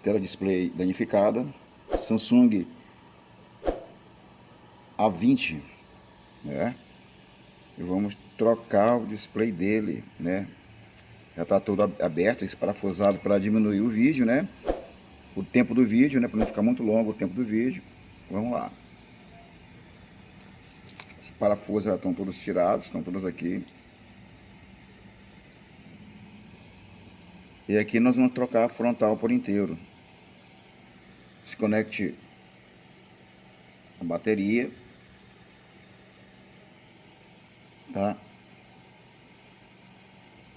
tela display danificada, Samsung A20, né? E vamos trocar o display dele, né? Já está todo aberto, esparafusado para diminuir o vídeo, né? O tempo do vídeo, né? Para não ficar muito longo o tempo do vídeo. Vamos lá. Os parafusos já estão todos tirados, estão todos aqui. E aqui nós vamos trocar a frontal por inteiro. Desconecte a bateria, tá?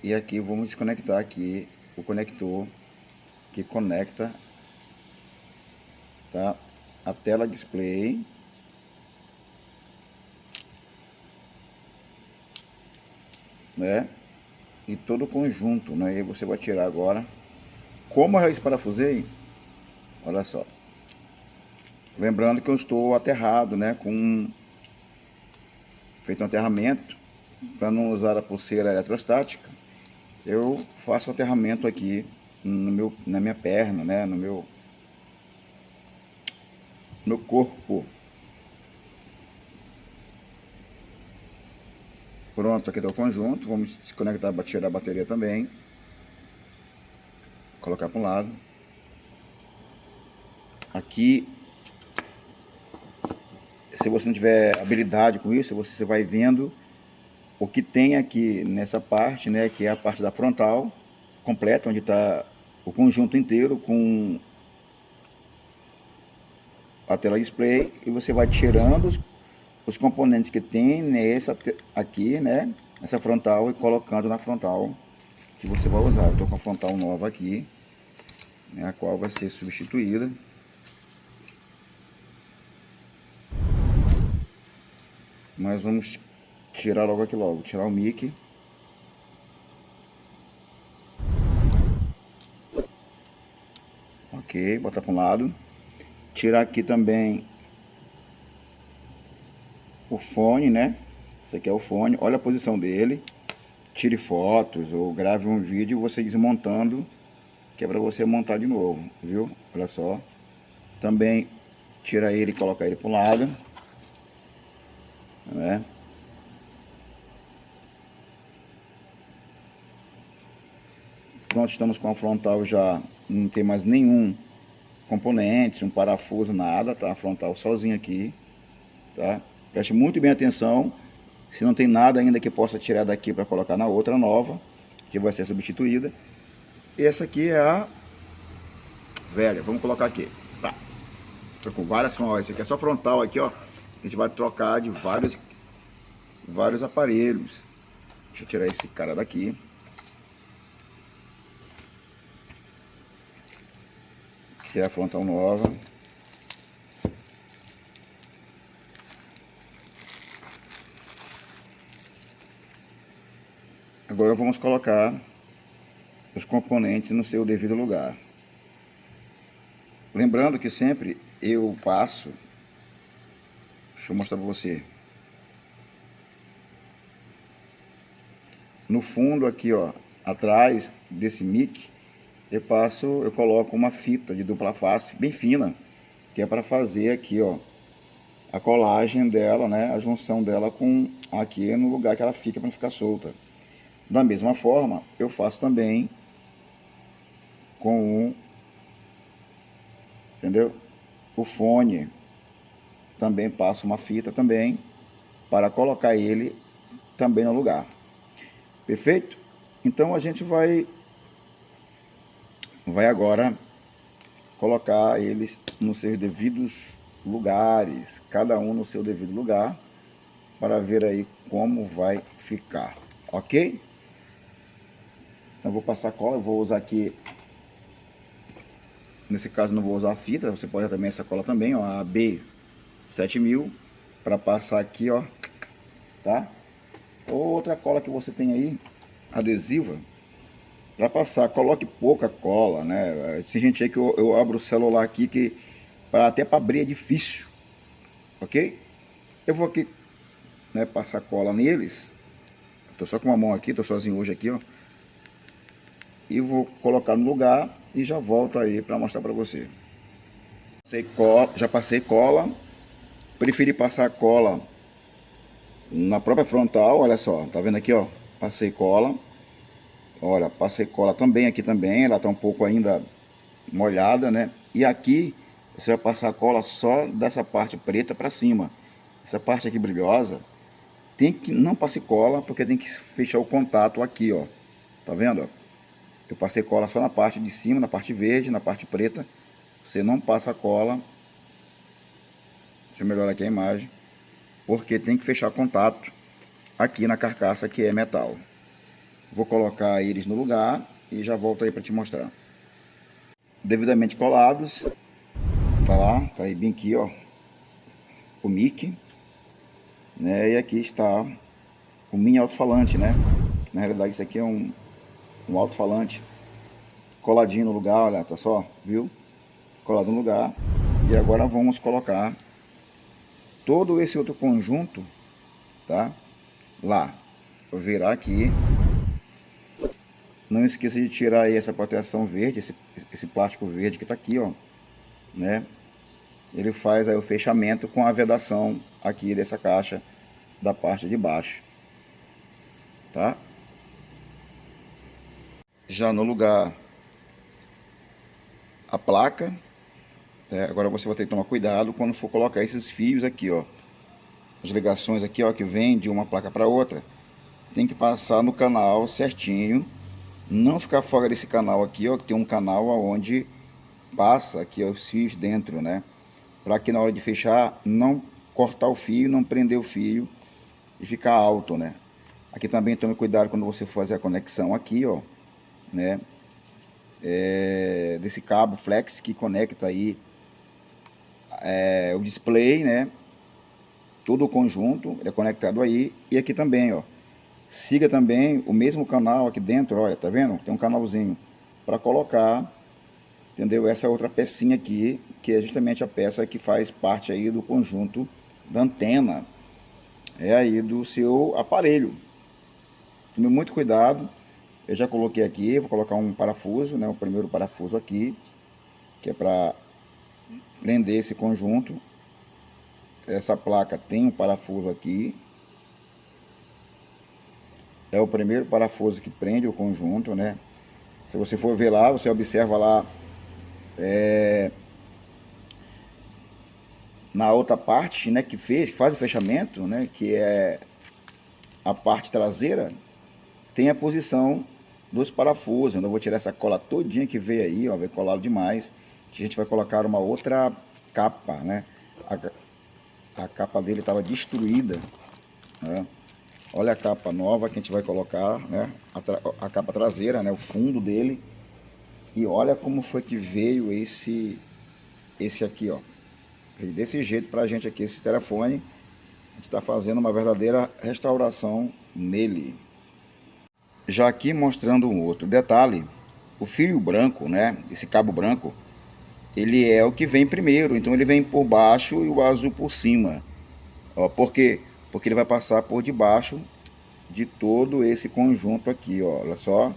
E aqui vamos desconectar aqui o conector que conecta, tá? A tela display, né? E todo o conjunto, né? E você vai tirar agora. Como eu já esparafusei, olha só. Lembrando que eu estou aterrado, né? Feito um aterramento para não usar a pulseira eletrostática. Eu faço o aterramento aqui na minha perna, né? No meu corpo. Pronto, aqui está o conjunto. Vamos desconectar, tirar a bateria também. Colocar para um lado. Aqui, se você não tiver habilidade com isso, você vai vendo o que tem aqui nessa parte, né? Que é a parte da frontal completa, onde está o conjunto inteiro com a tela display. E você vai tirando os componentes que tem nessa aqui, né? Nessa frontal e colocando na frontal que você vai usar. Eu tô com a frontal nova aqui, né, a qual vai ser substituída. Mas vamos tirar logo aqui logo, tirar o mic. Ok, botar para um lado. Tirar aqui também o fone, né? Esse aqui é o fone, olha a posição dele. Tire fotos ou grave um vídeo você desmontando, que é para você montar de novo, viu? Olha só. Também tira ele e coloca ele para um lado, né? Pronto, estamos com a frontal já, não tem mais nenhum componente, um parafuso, nada, tá? A frontal sozinha aqui, tá? Preste muito bem atenção, se não tem nada ainda que possa tirar daqui para colocar na outra nova, que vai ser substituída. E essa aqui é a velha, vamos colocar aqui, tá? Tô com várias frontais, esse aqui é só frontal aqui, ó. A gente vai trocar de vários aparelhos. Deixa eu tirar esse cara daqui. Que é a frontal nova. Agora vamos colocar os componentes no seu devido lugar. Lembrando que sempre eu passo, deixa eu mostrar para você, no fundo aqui, ó, atrás desse mic, eu coloco uma fita de dupla face bem fina, que é para fazer aqui, ó, a colagem dela, né, a junção dela com aqui no lugar que ela fica para não ficar solta. Da mesma forma, eu faço também com entendeu? O fone, também passo uma fita também para colocar ele também no lugar. Perfeito? Então a gente vai agora colocar eles nos seus devidos lugares, cada um no seu devido lugar, para ver aí como vai ficar, ok? Então eu vou passar cola, eu vou usar aqui, nesse caso não vou usar a fita, você pode usar também essa cola também, ó, a B7000, para passar aqui, ó, tá? Ou outra cola que você tem aí, adesiva, para passar, coloque pouca cola, né? Se gente aí que eu abro o celular aqui que até para abrir é difícil, ok? Eu vou aqui, né, passar cola neles. Tô só com uma mão aqui, tô sozinho hoje aqui, ó. E vou colocar no lugar e já volto aí para mostrar para você. Já passei cola, preferi passar cola na própria frontal, olha só, tá vendo aqui, ó, passei cola, olha, passei cola também aqui também, ela tá um pouco ainda molhada, né, e aqui você vai passar cola só dessa parte preta para cima, essa parte aqui brilhosa, tem que, não passe cola, porque tem que fechar o contato aqui, ó, tá vendo, ó? Eu passei cola só na parte de cima, na parte verde, na parte preta, você não passa cola, deixa eu melhorar aqui a imagem, porque tem que fechar contato aqui na carcaça que é metal. Vou colocar eles no lugar e já volto aí para te mostrar. Devidamente colados, tá lá, tá aí bem aqui, ó, o mic, né? E aqui está o mini alto-falante, né? Na realidade isso aqui é um alto-falante coladinho no lugar, olha, tá só, viu? Colado no lugar. E agora vamos colocar todo esse outro conjunto, tá? Lá. Vou virar aqui. Não esqueça de tirar aí essa proteção verde, esse plástico verde que tá aqui, ó, né? Ele faz aí o fechamento com a vedação aqui dessa caixa da parte de baixo, tá? Já no lugar a placa, tá? Agora você vai ter que tomar cuidado quando for colocar esses fios aqui, ó, as ligações aqui, ó, que vem de uma placa para outra, tem que passar no canal certinho, não ficar fora desse canal aqui, ó, que tem um canal onde passa aqui ó, os fios dentro, né? Para que na hora de fechar não cortar o fio, não prender o fio e ficar alto, né? Aqui também tome cuidado quando você fazer a conexão aqui, ó, né? Desse cabo flex que conecta aí o display, né? Todo o conjunto é conectado aí e aqui também, ó. Siga também o mesmo canal aqui dentro, olha, tá vendo? Tem um canalzinho para colocar, entendeu? Essa outra pecinha aqui, que é justamente a peça que faz parte aí do conjunto da antena, é aí do seu aparelho. Tome muito cuidado. Eu já coloquei aqui, vou colocar um parafuso, né? O primeiro parafuso aqui, que é para prender esse conjunto. Essa placa tem um parafuso aqui. É o primeiro parafuso que prende o conjunto, né? Se você for ver lá, você observa lá na outra parte, né, que faz o fechamento, né, que é a parte traseira, tem a posição dos parafusos. Eu vou tirar essa cola todinha que veio aí, ó, veio colado demais, que a gente vai colocar uma outra capa, né? A capa dele estava destruída, né? Olha a capa nova que a gente vai colocar, né? A capa traseira, né? O fundo dele. E olha como foi que veio esse aqui, ó. Veio desse jeito pra gente aqui, esse telefone. A gente está fazendo uma verdadeira restauração nele. Já aqui mostrando um outro detalhe, o fio branco, né? Esse cabo branco, ele é o que vem primeiro, então ele vem por baixo e o azul por cima. Ó, por quê? Porque ele vai passar por debaixo de todo esse conjunto aqui, ó. Olha só.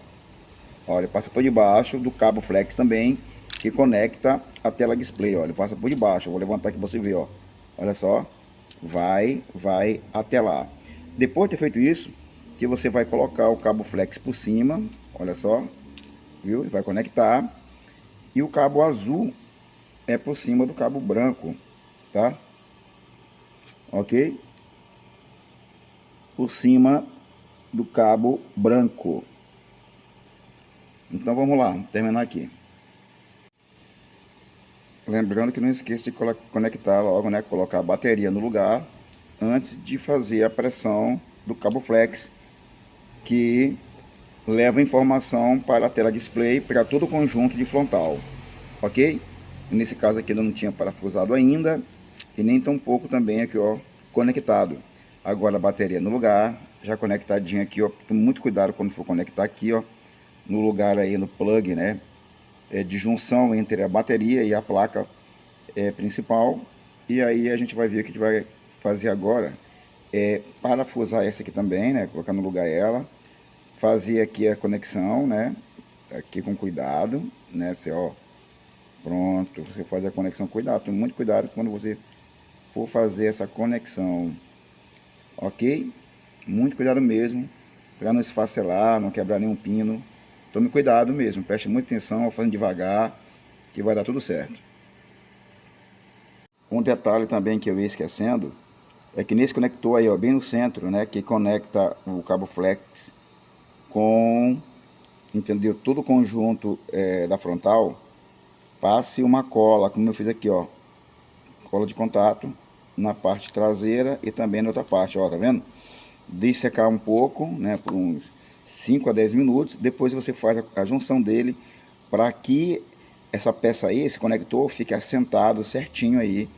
Olha, ele passa por debaixo do cabo flex também, que conecta a tela display, ó. Ele passa por debaixo. Eu vou levantar aqui para você ver, ó. Olha só. Vai até lá. Depois de ter feito isso, que você vai colocar o cabo flex por cima, olha só, viu? Vai conectar. E o cabo azul é por cima do cabo branco, tá? Ok? Por cima do cabo branco. Então vamos lá, terminar aqui. Lembrando que não esqueça de conectar logo, né? Colocar a bateria no lugar antes de fazer a pressão do cabo flex, que leva informação para a tela display para todo o conjunto de frontal, ok? Nesse caso aqui eu não tinha parafusado ainda e nem tão pouco também aqui, ó, conectado. Agora a bateria no lugar, já conectadinha aqui, ó. Tome muito cuidado quando for conectar aqui, ó, no lugar aí no plug, né? De junção entre a bateria e a placa principal. E aí a gente vai ver o que a gente vai fazer agora. Parafusar essa aqui também, né? Colocar no lugar ela. Fazer aqui a conexão, né? aqui com cuidado, né? Você, ó, pronto, você faz a conexão, cuidado, tome muito cuidado quando você for fazer essa conexão, ok? Muito cuidado mesmo, para não esfacelar, não quebrar nenhum pino. Tome cuidado mesmo, preste muita atenção, fazendo devagar, que vai dar tudo certo. Um detalhe também que eu ia esquecendo, é que nesse conector aí, ó, bem no centro, né, que conecta o cabo flex com, entendeu, todo o conjunto da frontal, passe uma cola, como eu fiz aqui, ó, cola de contato na parte traseira e também na outra parte, ó, tá vendo? Deixe secar um pouco, né, por uns 5 a 10 minutos, depois você faz a junção dele para que essa peça aí, esse conector, fique assentado certinho aí,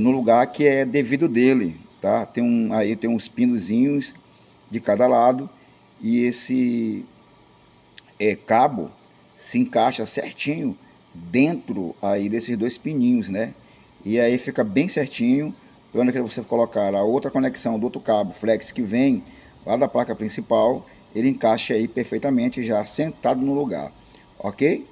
no lugar que é devido dele, tá? Aí tem uns pinozinhos de cada lado e esse cabo se encaixa certinho dentro aí desses dois pininhos, né? E aí fica bem certinho, para onde você colocar a outra conexão do outro cabo flex que vem lá da placa principal, ele encaixa aí perfeitamente já sentado no lugar, ok?